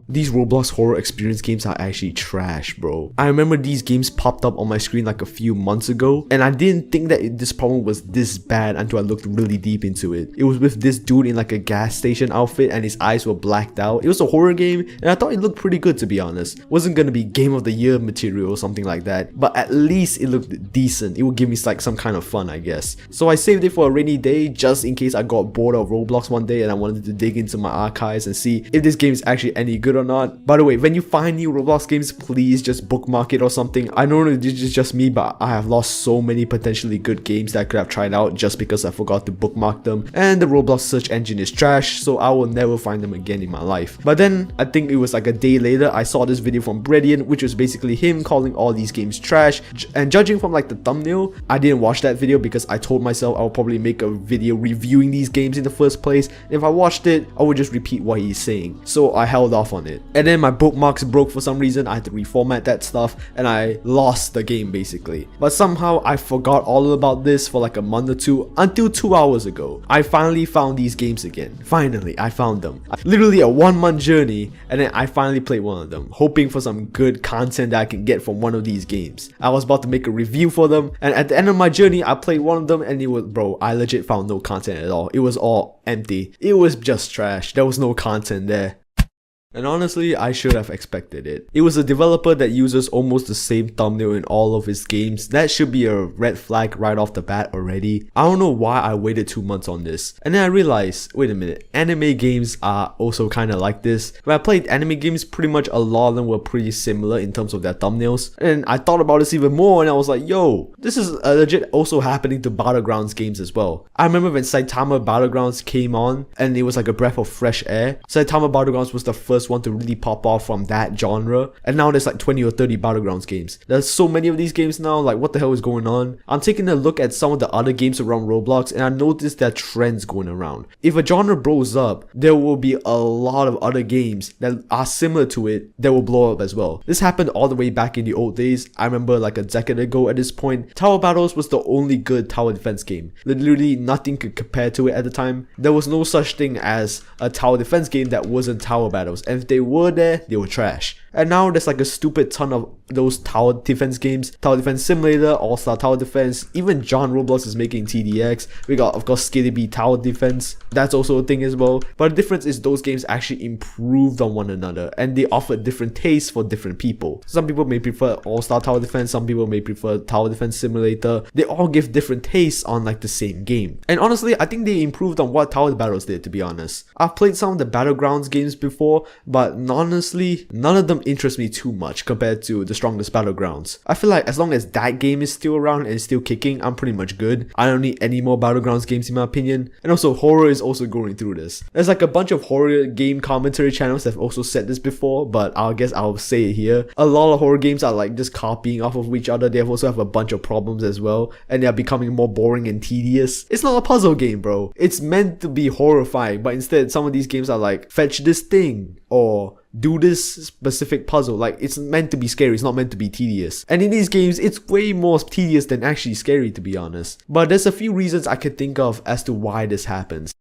These Roblox horror experience games are actually trash, bro. I remember these games popped up on my screen like a few months ago, and I didn't think that this problem was this bad until I looked really deep into it. It was with this dude in like a gas station outfit and his eyes were blacked out. It was a horror game and I thought it looked pretty good, to be honest. Wasn't gonna be game of the year material or something like that, but at least it looked decent. It would give me like some kind of fun, I guess. So I saved it for a rainy day just in case I got bored of Roblox one day and I wanted to dig into my archives and see if this game is actually any good or not. By the way, when you find new Roblox games, please just bookmark it or something. I know it's just me, but I have lost so many potentially good games that I could have tried out just because I forgot to bookmark them, and the Roblox search engine is trash, so I will never find them again in my life. But then I think it was like a day later, I saw this video from Brilliant, which was basically him calling all these games trash, and judging from like the thumbnail, I didn't watch that video because I told myself I would probably make a video reviewing these games in the first place, and if I watched it, I would just repeat what he's saying. So I held off on it. And then my bookmarks broke for some reason. I had to reformat that stuff and I lost the game basically. But somehow I forgot all about this for like a month or two until 2 hours ago. I finally found these games again. Finally, I found them. Literally a 1-month journey, and then I finally played one of them, hoping for some good content that I can get from one of these games. I was about to make a review for them, and at the end of my journey, I played one of them and it was, bro, I legit found no content at all. It was all empty. It was just trash. There was no content there. And honestly, I should have expected it. It was a developer that uses almost the same thumbnail in all of his games. That should be a red flag right off the bat already. I don't know why I waited 2 months on this. And then I realized, wait a minute, anime games are also kind of like this. When I played anime games, pretty much a lot of them were pretty similar in terms of their thumbnails. And I thought about this even more and I was like, yo, this is legit also happening to Battlegrounds games as well. I remember when Saitama Battlegrounds came on and it was like a breath of fresh air. Saitama Battlegrounds was the first one to really pop off from that genre, and now there's like 20 or 30 Battlegrounds games. There's so many of these games now, like what the hell is going on? I'm taking a look at some of the other games around Roblox and I noticed there are trends going around. If a genre blows up, there will be a lot of other games that are similar to it that will blow up as well. This happened all the way back in the old days. I remember like a decade ago at this point, Tower Battles was the only good tower defense game. Literally nothing could compare to it at the time. There was no such thing as a tower defense game that wasn't Tower Battles, and if they were there, they were trash. And now there's like a stupid ton of those tower defense games. Tower Defense Simulator, All-Star Tower Defense, even John Roblox is making TDX. We got, of course, Skitty B Tower Defense. That's also a thing as well. But the difference is those games actually improved on one another and they offered different tastes for different people. Some people may prefer All-Star Tower Defense, some people may prefer Tower Defense Simulator. They all give different tastes on like the same game. And honestly, I think they improved on what Tower Battles did, to be honest. I've played some of the Battlegrounds games before, but honestly, none of them interest me too much compared to the strongest Battlegrounds. I feel like as long as that game is still around and still kicking, I'm pretty much good. I don't need any more Battlegrounds games in my opinion. And also, horror is also going through this. There's like a bunch of horror game commentary channels that have also said this before, but I guess I'll say it here. A lot of horror games are like just copying off of each other. They also have a bunch of problems as well, and they are becoming more boring and tedious. It's not a puzzle game, bro. It's meant to be horrifying, but instead some of these games are like, fetch this thing, or do this specific puzzle. Like, it's meant to be scary, it's not meant to be tedious. And in these games, it's way more tedious than actually scary, to be honest. But there's a few reasons I could think of as to why this happens.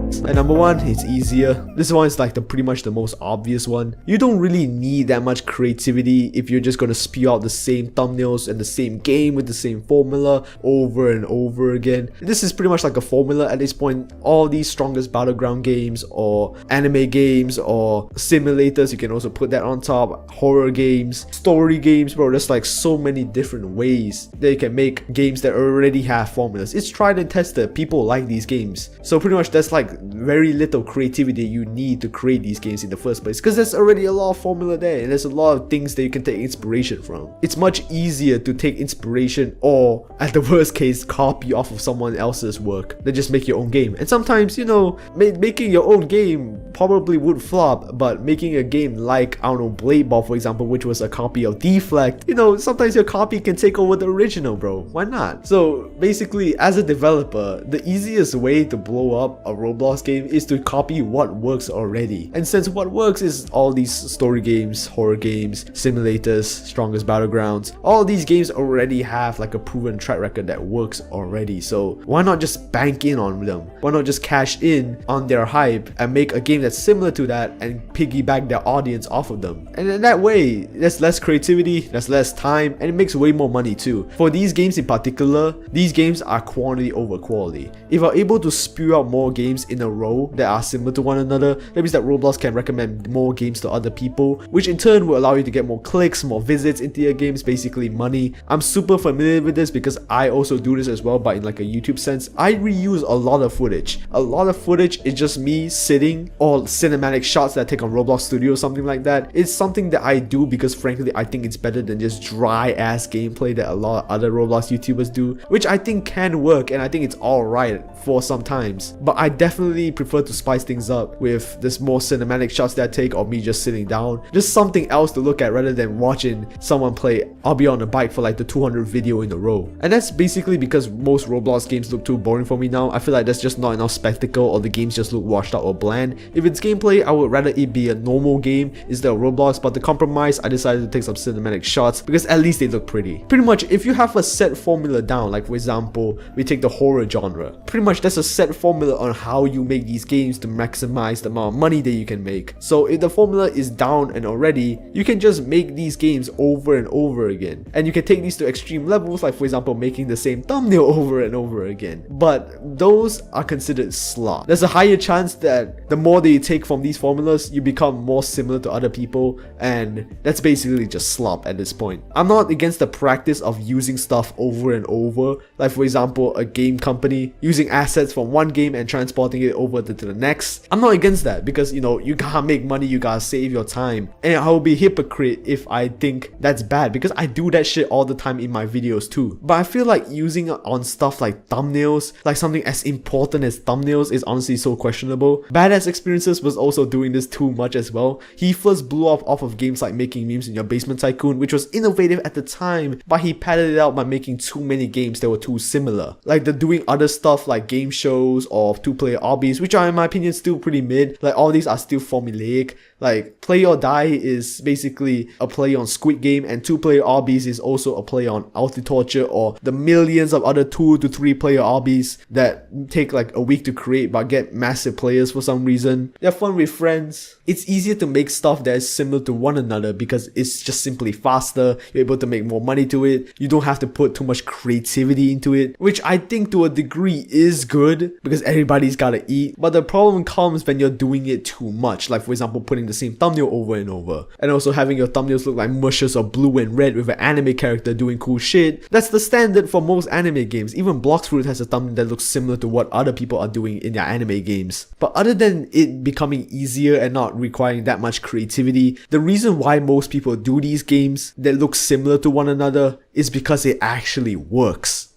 And number one, it's easier. This one is like pretty much the most obvious one. You don't really need that much creativity if you're just gonna spew out the same thumbnails and the same game with the same formula over and over again. This is pretty much like a formula at this point. All these strongest battleground games or anime games or simulators, you can also put that on top. Horror games, story games, bro. There's like so many different ways that you can make games that already have formulas. It's tried and tested. People like these games. So pretty much that's like very little creativity you need to create these games in the first place, because there's already a lot of formula there and there's a lot of things that you can take inspiration from. It's much easier to take inspiration or, at the worst case, copy off of someone else's work than just make your own game. And sometimes, you know, making your own game probably would flop, but making a game like, I don't know, Blade Ball, for example, which was a copy of Deflect, you know, sometimes your copy can take over the original, bro. Why not? So basically, as a developer, the easiest way to blow up a Roblox Roblox game is to copy what works already. And since what works is all these story games, horror games, simulators, strongest battlegrounds, all these games already have like a proven track record that works already. So why not just bank in on them? Why not just cash in on their hype and make a game that's similar to that and piggyback their audience off of them? And in that way, there's less creativity, there's less time, and it makes way more money too. For these games in particular, these games are quantity over quality. If you're able to spew out more games in a row that are similar to one another, that means that Roblox can recommend more games to other people, which in turn will allow you to get more clicks, more visits into your games, basically money. I'm super familiar with this because I also do this as well, but in like a YouTube sense. I reuse a lot of footage. A lot of footage is just me sitting, or cinematic shots that I take on Roblox Studio or something like that. It's something that I do because frankly I think it's better than just dry ass gameplay that a lot of other Roblox YouTubers do, which I think can work and I think it's alright for sometimes. But I definitely prefer to spice things up with this more cinematic shots that I take, or me just sitting down, just something else to look at rather than watching someone play I'll be on a bike for like the 200 video in a row. And that's basically because most Roblox games look too boring for me now. I feel like there's just not enough spectacle, or the games just look washed out or bland. If it's gameplay, I would rather it be a normal game instead of Roblox, but to compromise, I decided to take some cinematic shots because at least they look pretty. Pretty much, if you have a set formula down, like for example, we take the horror genre, pretty much that's a set formula on how you make these games to maximize the amount of money that you can make. So if the formula is down and already, you can just make these games over and over again. And you can take these to extreme levels, like for example, making the same thumbnail over and over again. But those are considered slop. There's a higher chance that the more that you take from these formulas, you become more similar to other people, and that's basically just slop at this point. I'm not against the practice of using stuff over and over, like for example, a game company using assets from one game and transporting it over to the next. I'm not against that because, you know, you gotta make money, you gotta save your time, and I will be a hypocrite if I think that's bad because I do that shit all the time in my videos too. But I feel like using it on stuff like thumbnails, like something as important as thumbnails, is honestly so questionable. Badass Experiences was also doing this too much as well. He first blew up off of games like making memes in your Basement Tycoon, which was innovative at the time, but he padded it out by making too many games that were too similar. Like they're doing other stuff like game shows or two-player obbies, which are in my opinion still pretty mid. Like all these are still formulaic. Like Play or Die is basically a play on Squid Game, and two-player obbies is also a play on Ulti Torture, or the millions of other 2 to 3 player obbies that take like a week to create but get massive players for some reason. They're fun with friends. It's easier to make stuff that is similar to one another because it's just simply faster. You're able to make more money to it. You don't have to put too much creativity into it, which I think to a degree is good because everybody's gotta eat. But the problem comes when you're doing it too much, like for example putting the same thumbnail over and over, and also having your thumbnails look like mushes or blue and red with an anime character doing cool shit. That's the standard for most anime games. Even Bloxfruit has a thumbnail that looks similar to what other people are doing in their anime games. But other than it becoming easier and not requiring that much creativity, the reason why most people do these games that look similar to one another is because it actually works.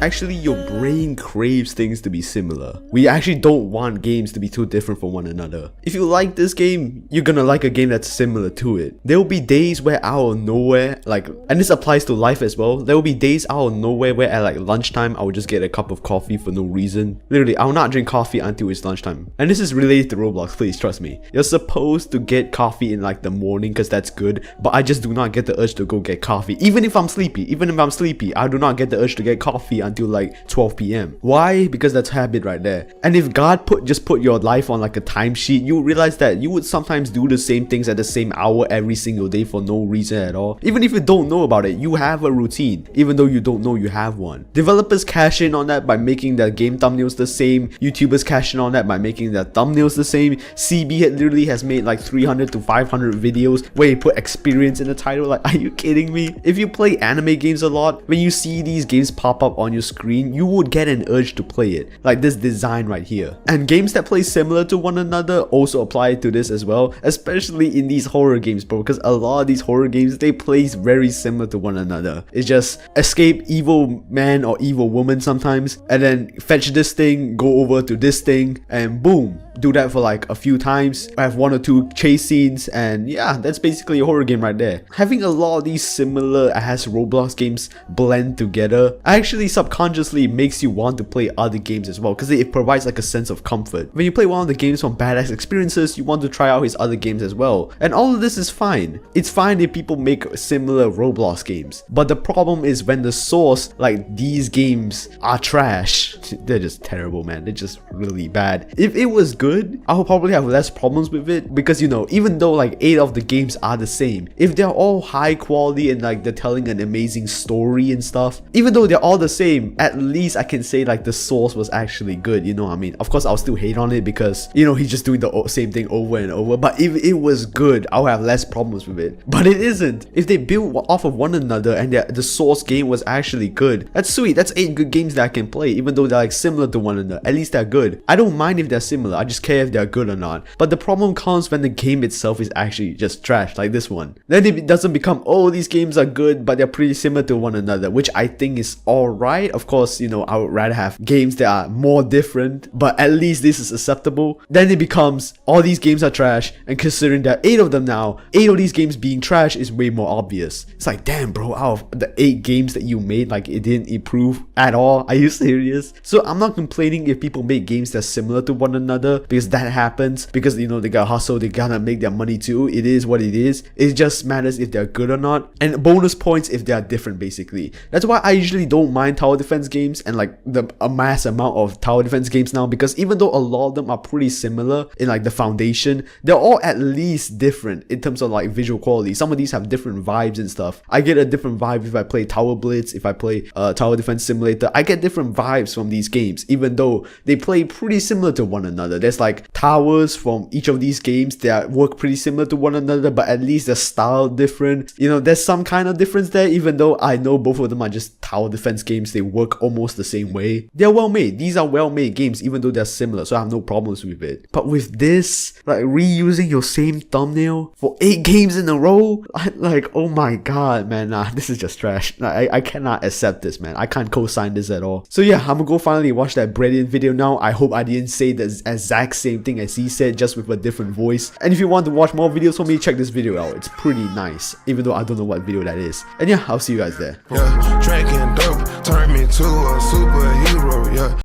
Actually, your brain craves things to be similar. We actually don't want games to be too different from one another. If you like this game, you're gonna like a game that's similar to it. There will be days where out of nowhere, like, and this applies to life as well, there will be days out of nowhere where at like lunchtime, I will just get a cup of coffee for no reason. Literally, I will not drink coffee until it's lunchtime. And this is related to Roblox, please trust me. You're supposed to get coffee in like the morning because that's good, but I just do not get the urge to go get coffee. Even if I'm sleepy, I do not get the urge to get coffee until like 12 p.m. Why? Because that's habit right there. And if God just put your life on like a timesheet, you realize that you would sometimes do the same things at the same hour every single day for no reason at all. Even if you don't know about it, you have a routine, even though you don't know you have one. Developers cash in on that by making their game thumbnails the same. YouTubers cash in on that by making their thumbnails the same. CB literally has made like 300 to 500 videos where he put experience in the title. Like, are you kidding me? If you play anime games a lot, when you see these games pop up on your screen, you would get an urge to play it, like this design right here. And games that play similar to one another also apply to this as well, especially in these horror games, bro, because a lot of these horror games, they play very similar to one another. It's just escape evil man or evil woman sometimes, and then fetch this thing, go over to this thing, and boom, do that for like a few times, have 1 or 2 chase scenes, and yeah, that's basically a horror game right there. Having a lot of these similar as Roblox games blend together, I actually subconsciously subconsciously makes you want to play other games as well, because it provides like a sense of comfort. When you play one of the games from Badass Experiences, you want to try out his other games as well. And all of this is fine. It's fine if people make similar Roblox games. But the problem is when the source, like these games, are trash. They're just terrible, man. They're just really bad. If it was good, I would probably have less problems with it, because you know, even though like 8 of the games are the same, if they're all high quality and like they're telling an amazing story and stuff, even though they're all the same, at least I can say like the source was actually good, you know what I mean? Of course I'll still hate on it because, you know, he's just doing the same thing over and over, but if it was good, I'll have less problems with it. But it isn't. If they build off of one another and the source game was actually good, that's sweet. That's 8 good games that I can play, even though they're like similar to one another. At least they're good. I don't mind if they're similar, I just care if they're good or not. But the problem comes when the game itself is actually just trash, like this one. Then it doesn't become, oh, these games are good but they're pretty similar to one another, which I think is alright. Of course, you know, I would rather have games that are more different, but at least this is acceptable. Then it becomes, all these games are trash, and considering there are 8 of them now, 8 of these games being trash is way more obvious. It's like, damn bro, out of the 8 games that you made, like it didn't improve at all. Are you serious? So I'm not complaining if people make games that are similar to one another, because that happens, because you know, they gotta hustle, they gotta make their money too. It is what it is. It just matters if they're good or not, and bonus points if they are different, basically. That's why I usually don't mind tower defense games and like a mass amount of tower defense games now, because even though a lot of them are pretty similar in like the foundation, they're all at least different in terms of like visual quality. Some of these have different vibes and stuff. I get a different vibe if I play Tower Blitz, if I play Tower Defense Simulator. I get different vibes from these games, even though they play pretty similar to one another. There's like towers from each of these games that work pretty similar to one another, but at least the style different. You know, there's some kind of difference there, even though I know both of them are just tower defense games. They work almost the same way. They're well made. These are well made games, even though they're similar, so I have no problems with it. But with this, like reusing your same thumbnail for 8 games in a row, like, oh my god, man, nah, this is just trash. I cannot accept this, man. I can't co-sign this at all. So yeah, I'm gonna go finally watch that Brilliant video now. I hope I didn't say the exact same thing as he said, just with a different voice. And if you want to watch more videos from me, check this video out. It's pretty nice, even though I don't know what video that is. And yeah, I'll see you guys there. Yeah, drinking dope turned me to a